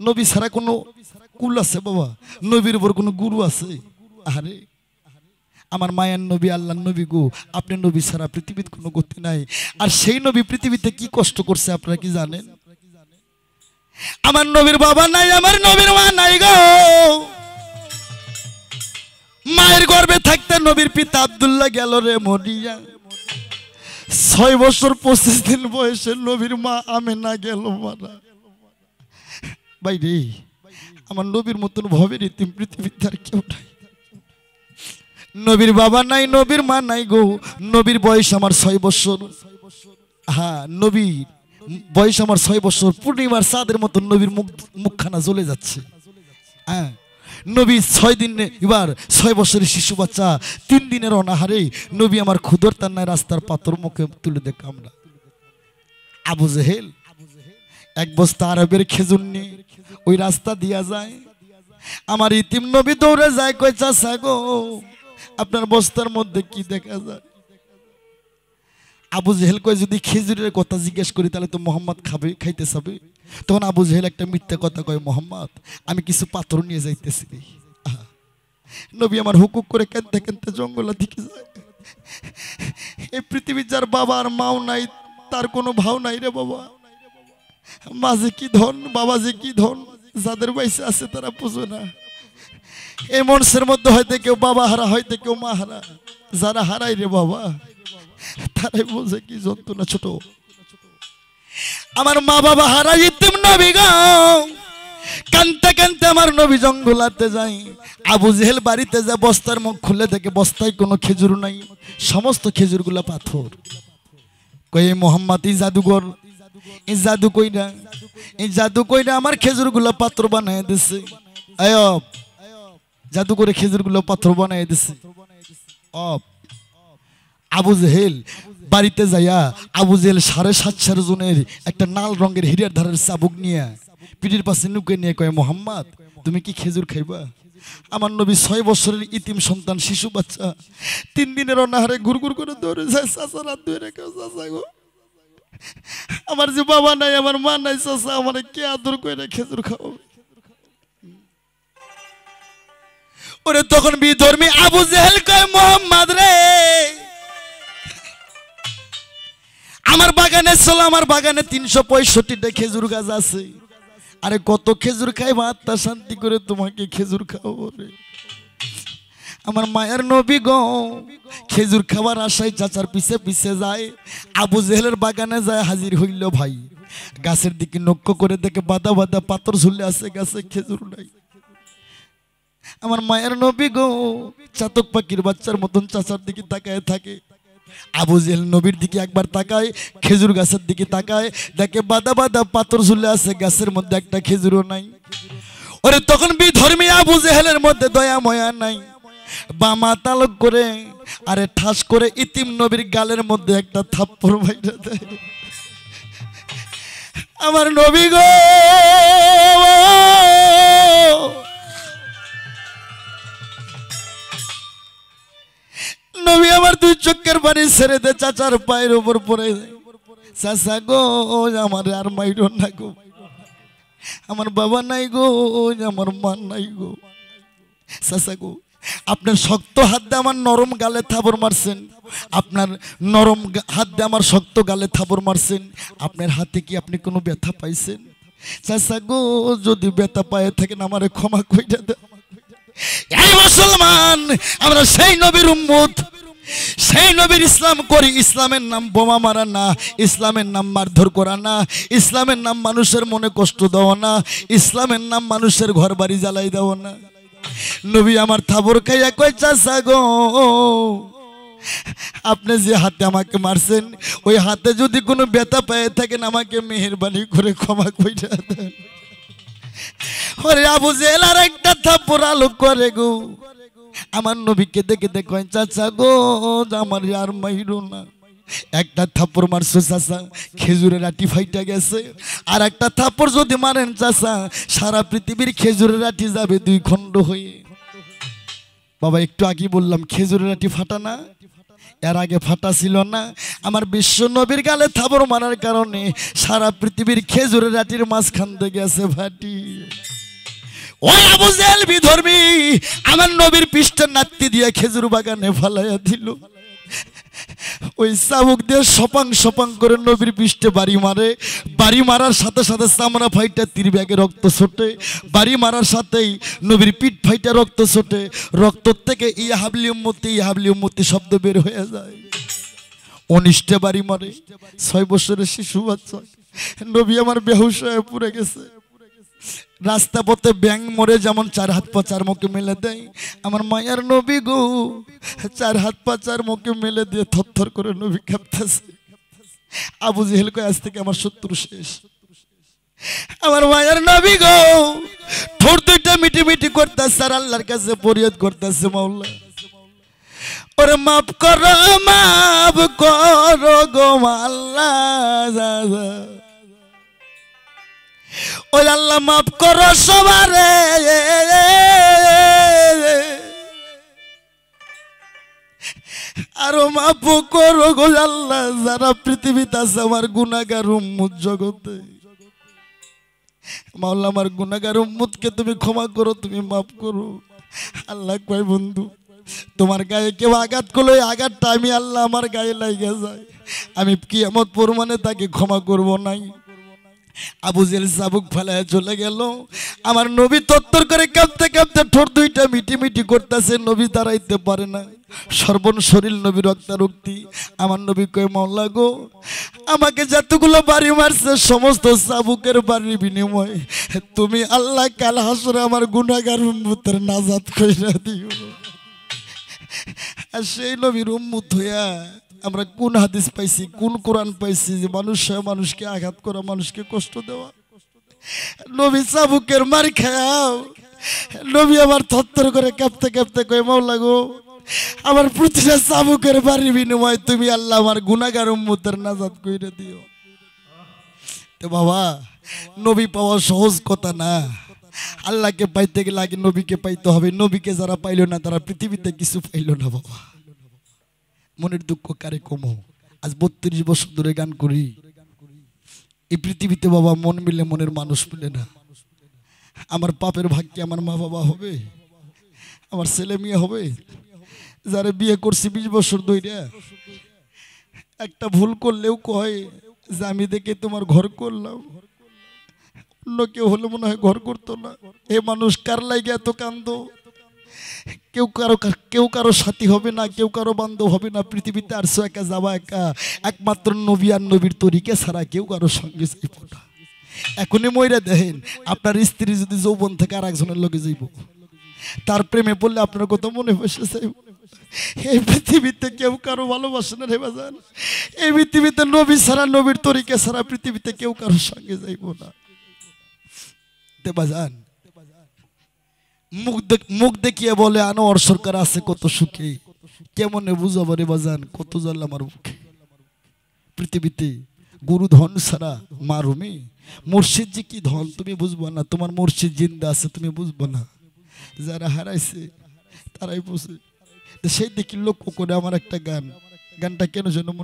নবী ছাড়া কোনো কুল আছে বাবা? নবীর উপর কোনো গুরু আছে? আরে আমার মায়ের নবী, আল্লাহর নবী গো, আপনি নবী ছাড়া পৃথিবীতে কোনো গতি নাই। আর সেই নবী পৃথিবীতে কি কষ্ট করছে আপনারা কি জানেন? আমার নবীর বাবা নাই, আমার নবীর মা নাই গো। মায়ের গর্ভে থাকতে নবীর পিতা আব্দুল্লাহ গেল রে মরিয়া। 6 বছর 25 দিন বয়সে নবীর মা আমেনা গেল মারা। ভাই রে, আমার নবীর মতন ভবের ইতিম পৃথিবীতে আর কেউ নাই। নবীর বাবা নাই, নবীর মা নাই গো। নবীর বয়স আমার 6 বছর। হ্যাঁ, নবীর বয়স আমার 6 বছর। পূর্ণিমার চাঁদের মতন নবীর মুখখানা জ্বলে যাচ্ছে। হ্যাঁ, নবী 6 দিন, এবার 6 বছরের শিশু বাচ্চা 3 দিনের অনাহারে নবী আমার ক্ষুধার তান্নায় রাস্তার পাথর মুখে তুলে দেখ। আমরা আবু জেহেল 1 বস্তা আরবের খেজুর নিয়ে ওই রাস্তা দিয়া যায়। আমার ইতিম নবী দৌড়ে যায়, কই চাচা গো আপনার বস্তার মধ্যে কি দেখা যায়? আবু জেহেল কয় যদি খেজুরের কথা জিজ্ঞেস করি তাহলে তো মোহাম্মদ খাইতে চাবে। তখন আবু জেহেল একটা মিথ্যা কথা কয়, মোহাম্মদ আমি কিছু পাথর নিয়ে যাইতেছি। নবী আমার হুকুক করে কেনতে কেনতে জঙ্গলের দিকে যায়। এই পৃথিবীর যার বাবা আর মাও নাই তার কোনো ভাও নাই রে বাবা। মা যে কি ধন, বাবা যে কি ধন, যাদের বাইসে আছে তারা বুঝে না। এই মনসের মধ্যে হয়তো কেউ বাবা হারা, হয়তো কেউ মা হারা। যারা হারাই রে বাবা তারাই বোঝে কি যন্ত্রণা। ছোট আমার মা বাবা হারা ইতিম নবী গো, কানতে কানতে আমার নবী জঙ্গলাতে যাই। আবু জেহেল বাড়িতে যা বস্তার মুখ খুলে দেখে বস্তায় কোনো খেজুর নাই, সমস্ত খেজুরগুলা পাথর। কই মোহাম্মদ এই জাদুঘর, এই জাদু কইরা, এই জাদু কইরা আমার খেজুরগুলা পাথর বানায় দিছে। আয়ব জাদু করে খেজুরগুলো পাথর বানায় দিছে। আবু জেহেল বাড়িতে যাইয়া আবু জেহেল 7.5 জনের একটা লাল রঙের হীরার ধারের চাবুক নিয়ে পিঠের পাশে নুকে নিয়ে কয়, মোহাম্মদ তুমি কি খেজুর খাইবা? আমার নবী 6 বছরের ইতিম সন্তান শিশু বাচ্চা 3 দিনের অনাহারে ঘুরঘুর করে দৌড়ে যায়। চাচা রাত ধরে কেউ চাচা গো, আমার যে বাবা নাই, আমার মা নাই, চাচা আমার কে আদর করে খেজুর খাওয়াবে? ওরে তখন বিধর্মী আবু জেহেল কয়, মোহাম্মদ রে আমার বাগানে চলো, আমার বাগানে 365টা খেজুর গাছ আছে। আরে কত খেজুর খাইবা, আত্মা শান্তি করে তোমাকে খেজুর খাওয়াবো রে। আমার মায়ের নবী গো খেজুর খাবার আশায় চাচার পিছে পিছে যায়। আবু জেহেলের বাগানে যায়, হাজির হইল ভাই। গাছের দিকে লক্ষ্য করে দেখে বাদা বাদা পাথর ঝুলে আছে, গাছে খেজুর নাই। আমার মায়ের নবী গো চাতক পাখির বাচ্চার মতন চাচার দিকে তাকায় থাকে। আবু জেহেল নবীর দিকে একবার তাকায়, খেজুর গাছের দিকে তাকায়, দেখে বাদা বাদা পাথর ঝুলে আছে, গাছের মধ্যে একটা খেজুরও নাই। ওরে তখন বিধর্মী আবু জেহেলের মধ্যে দয়া ময়া নাই, বামা তালক করে আরে ঠাস করে ইতিম নবীর গালের মধ্যে একটা থাপ্পড় মাইরা দেয়। আমার নবী গো নবী আমার 2 চোখের পানি ছেড়ে দে, চাচার পায়ের উপর পড়ে যায়। চাচা গো আমার আর মাইরো না গো, আমার বাবা নাই গো, আমার মা নাই গো। চাচা গো আপনার শক্ত হাত দিয়ে আমার নরম গালে থাবর মারছেন, আপনার নরম হাত দিয়ে আমার শক্ত গালে থাবর মারছেন, আপনার হাতে কি আপনি কোনো ব্যথা পাইছেন? চাচা গো যদি ব্যথা পায়ে থাকেন আমারে ক্ষমা কইরা দেন। এই মুসলমান আমরা সেই নবীর উম্মত, সেই নবীর ইসলাম করি। ইসলামের নাম বোমা মারা না, ইসলামের নাম মারধর করা না, ইসলামের নাম মানুষের মনে কষ্ট দেওয়া না, ইসলামের নাম মানুষের ঘর বাড়ি জ্বালাই দেওয়া না। নবী আমার থাবর খাইয়া কয়, চাচা গো আপনি যে হাতে আমাকে মারছেন ওই হাতে যদি কোনো ব্যথা পেয়ে থাকেন আমাকে মেহেরবানি করে ক্ষমা কইরা দেন। ওরে আবু জেহেল আর একটা থাপ্পড় আলো করে গো। আমার নবীকে দেখে দেখো, চাচা গো আমার আর মাইরো না। একটা থাপ্পড় মারছো চাচা, খেজুরের আটি ফাইটা গেছে। আর একটা থাপ্পড় যদি মারেন চাচা সারা পৃথিবীর খেজুরের আটি যাবে 2 খণ্ড হয়ে। বাবা একটু আগে বললাম খেজুরের আটি ফাটা না, এর আগে ফাটা ছিল না। আমার বিশ্ব নবীর গালে থাবর মারার কারণে সারা পৃথিবীর খেজুরের আটির মাঝখান থেকে গেছে ফাটি। ওই আবু জেহেল বিধর্মী আমার নবীর পৃষ্ঠের নাত্তি দিয়ে খেজুর বাগানে ফালাইয়া দিল। ওই চাবুক দিয়ে সপাং সপাং করে নবীর পৃষ্ঠে বাড়ি মারে। বাড়ি মারার সাথে সাথে চামড়া ফাইটা তীর ব্যাগে রক্ত ছোটে। বাড়ি মারার সাথেই নবীর পিঠ ফাইটা রক্ত ছোটে। রক্ত থেকে ইয়া হাবলি উম্মতি শব্দ বের হয়ে যায়। 19টে বাড়ি মারে, 6 বছরের শিশু বাচ্চা। নবী আমার বেহুশ হয়ে পড়ে গেছে। রাস্তা পথে ব্যাং মরে যেমন 4 হাত পা 4 মুখে মেলে দেয়, আমার মায়ার নবী গো 4 হাত পা 4 মুখে মেলে দিয়ে থরথর করে নবী কাঁপতেছে। আবু জেহেল কয় আজ থেকে আমার শত্রু শেষ। আমার মায়ার নবী গো ঠোঁট দুইটা মিটি মিটি করতেছে আর আল্লাহর কাছে ফরিয়াদ করতেছে, মাওলা ওরে মাফ করো গো আল্লাহ, ওই আল্লাহ মাফ করো সবারে, আরো মাফ করো গো আল্লাহ যারা পৃথিবীতে আছে আমার গুনাহগার উম্মত জগতে। মাওলা আমার গুনাহগার উম্মতকে তুমি ক্ষমা করো, তুমি মাফ করো। আল্লাহ কয় বন্ধু তোমার গায়ে কেউ আঘাত করলে আঘাতটা আমি আল্লাহ আমার গায়ে লাগে যায়, আমি কিয়ামত পরমানে তাকে ক্ষমা করব নাই। আবু জেহেল চাবুক ফেলায় চলে গেল। আমার নবী তত্তর করে কাঁপতে কাঁপতে ঠোঁট দুইটা মিটি মিটি করতেছে, নবী দাঁড়াইতে পারে না, সর্বন শরীর নবী রক্তারক্তি। আমার নবী কয় মাওলা গো আমাকে যতগুলো বাড়ি মারছে সমস্ত চাবুকের বাড়ির বিনিময়ে তুমি আল্লাহ কাল হাসরে আমার গুনাহগার উম্মতের নাজাত কইরা দিও। আর সেই নবীর উম্মত হইয়া আমরা কোন হাদিস পাইছি, কোন কোরআন পাইছি যে মানুষকে আঘাত করা, মানুষকে কষ্ট দেওয়া? নবী চাবুকের মার খাও। নবী আমার থরথর করে কাঁপতে কাঁপতে কয় মাওলা গো আমার প্রতিটা চাবুকের বাড়ির বিনিময়ে তুমি আল্লাহ আমার গুনাহগার উম্মতের নাজাত কইরা দিও। তো বাবা নবী পাওয়া সহজ কথা না। আল্লাহকে পাইতে গেলে আগে নবীকে পাইতে হবে। নবীকে যারা পাইলো না তারা পৃথিবীতে কিছু পাইলো না। বাবা মনের দুঃখ কারে কমো? আজ 32 বছর ধরে গান করি। এই পৃথিবীতে বাবা মন মিলে মনের মানুষ মিলে না। আমার পাপের ভাগ্যে আমার মা বাবা হবে, আমার ছেলে মেয়ে হবে। যারা বিয়ে করছি 20 বছর ধরে একটা ভুল করলেও কয় যে আমি দেখে তোমার ঘর করলাম, অন্য কেউ হলে মনে হয় ঘর করতো না। এ মানুষ কার লাগে এত কান্দো? কেউ কারো সাথী হবে না, কেউ কারো বান্ধব হবে না। পৃথিবীতে আসছো একা যাবা একা, একমাত্র নবী আর নবীর তরিকা ছাড়া কেউ কারো সঙ্গে যাইব না। এখনই মইরা দেখেন আপনার স্ত্রী যদি যৌবন থেকে আর একজনের লগে যাইব, তার প্রেমে পড়লে আপনার কথা মনে বসে যাইব। এই পৃথিবীতে কেউ কারো ভালোবাসে না রে বাজান। এই পৃথিবীতে নবী ছাড়া, নবীর তরিকা ছাড়া পৃথিবীতে কেউ কারোর সঙ্গে যাইব না। বাজান মুখ দেখিয়ে বলে আনোয়ার সরকার আছে কত সুখে, কেমনে বুঝাবো রে বাজান কত জাল আমার মুখে। পৃথিবীতে গুরু ধন ছাড়া মা রুমি, মুর্শিদ জি কি ধন তুমি বুঝবো না, তোমার মুর্শিদ জিন্দা আছে তুমি বুঝবো না। যারা হারাইছে তারাই বুঝে। সেই দেখি লক্ষ্য করে আমার একটা গানটা কেন যেন মনে